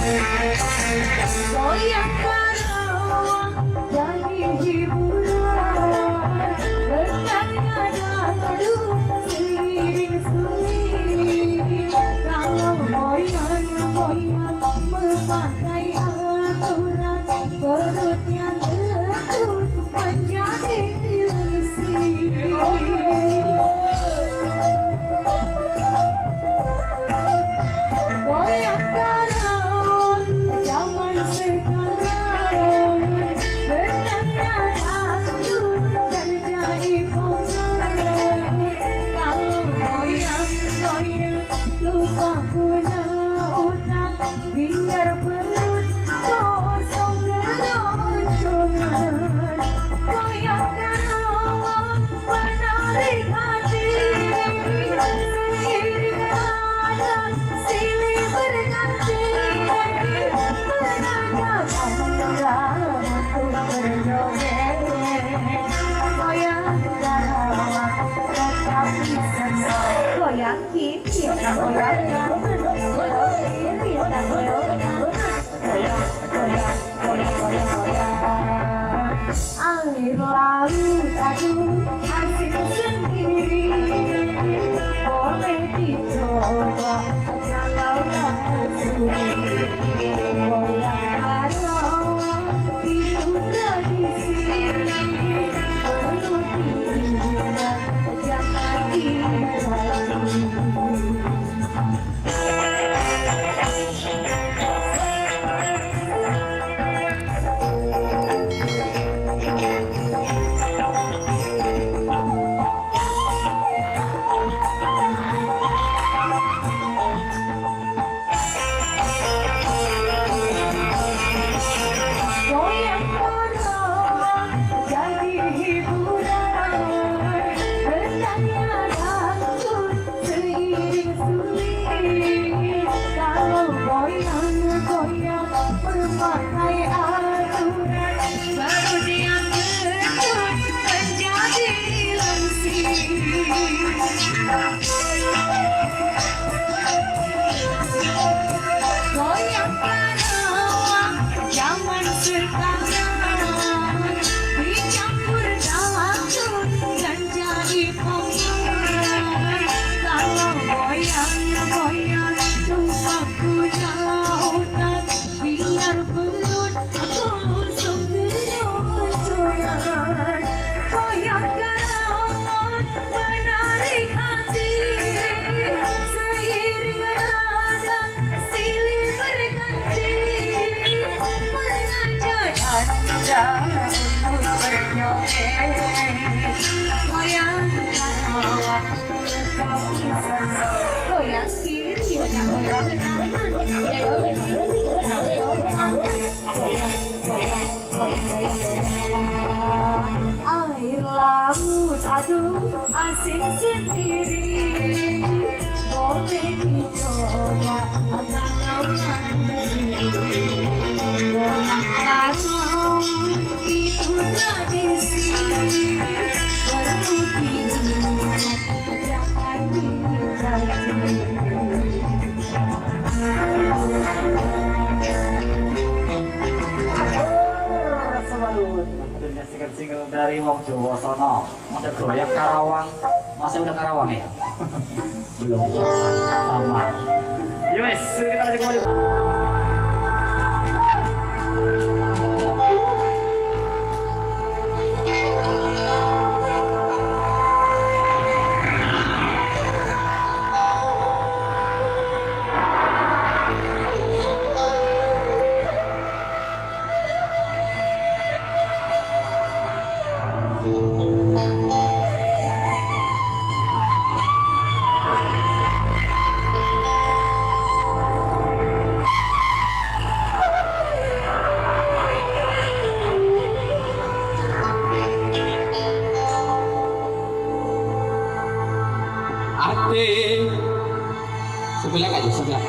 Goyang karawang jadi hiburan, bertanya dadu seiring sunyi. Kalau goyang memakai aturan, perutnya lekuk menjadi ilisi. Goyang karawang zaman sekarang, bertanya dadu dan jadi pemenang. Kalau goyang lupa guna utang, biar perut kosong geloncongan. Goyang karawang menarik hati, seiring nada silih berganti, menandakan untuk berjoget. Goyang karawang tetap bisa goyang kita goyang kita goyang air laut aduh asik sendiri, boleh dicoba kalau tak sendiri. Goyang karawang itu tradisi, perlu diingat jangan dilupakan. Goyang karawang jadi hiburan, bertanya dadu seiring sunyi. Kalau goyang memakai aturan, perutnya lekuk menjadi ilsi. Goyang karawang zaman sekarang, dicampur dadu dan jadi pemenang. Kalau goyang lupa guna utang, biar perut kosong geloncongan. Goyang karawang menarik hati, seiring nada silih berganti, mengajak anda untuk berjoget. Goyang karawang tetap bisa goyang kiri air laut aduh asing sendiri, boleh dicoba kalau mandiri. Goyang karawang itu tradisi, perlu diingat jangan diganti. Single dari Wong Jawa sono, ada goyang karawang, masih udah karawang ya? Belum, sama. Yes, kita lanjut kembali. Sebelah aja, sebelah.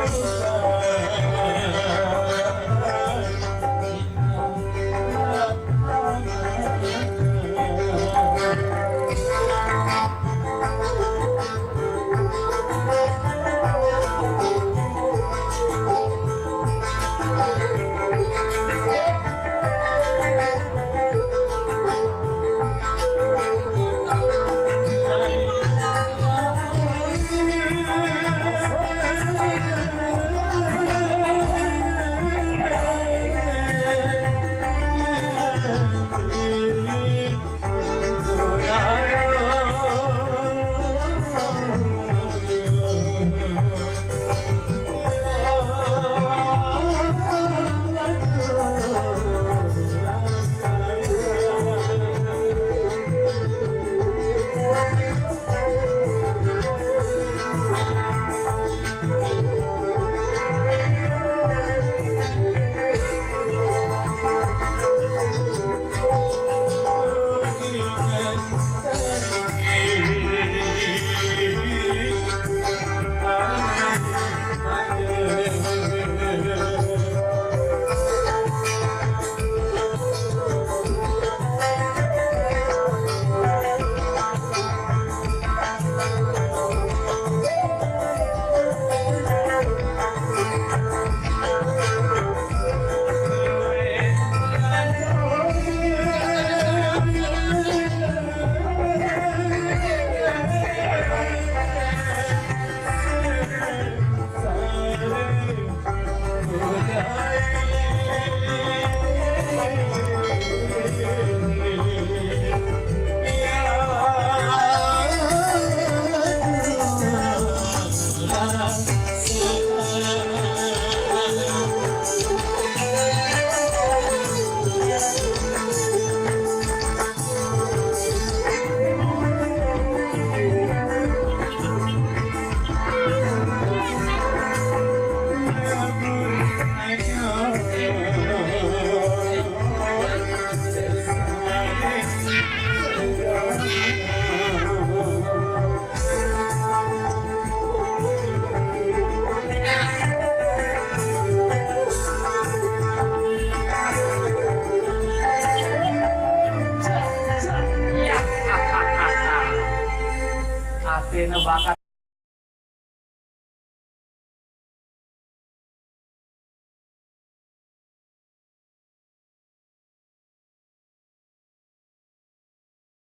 Thank you.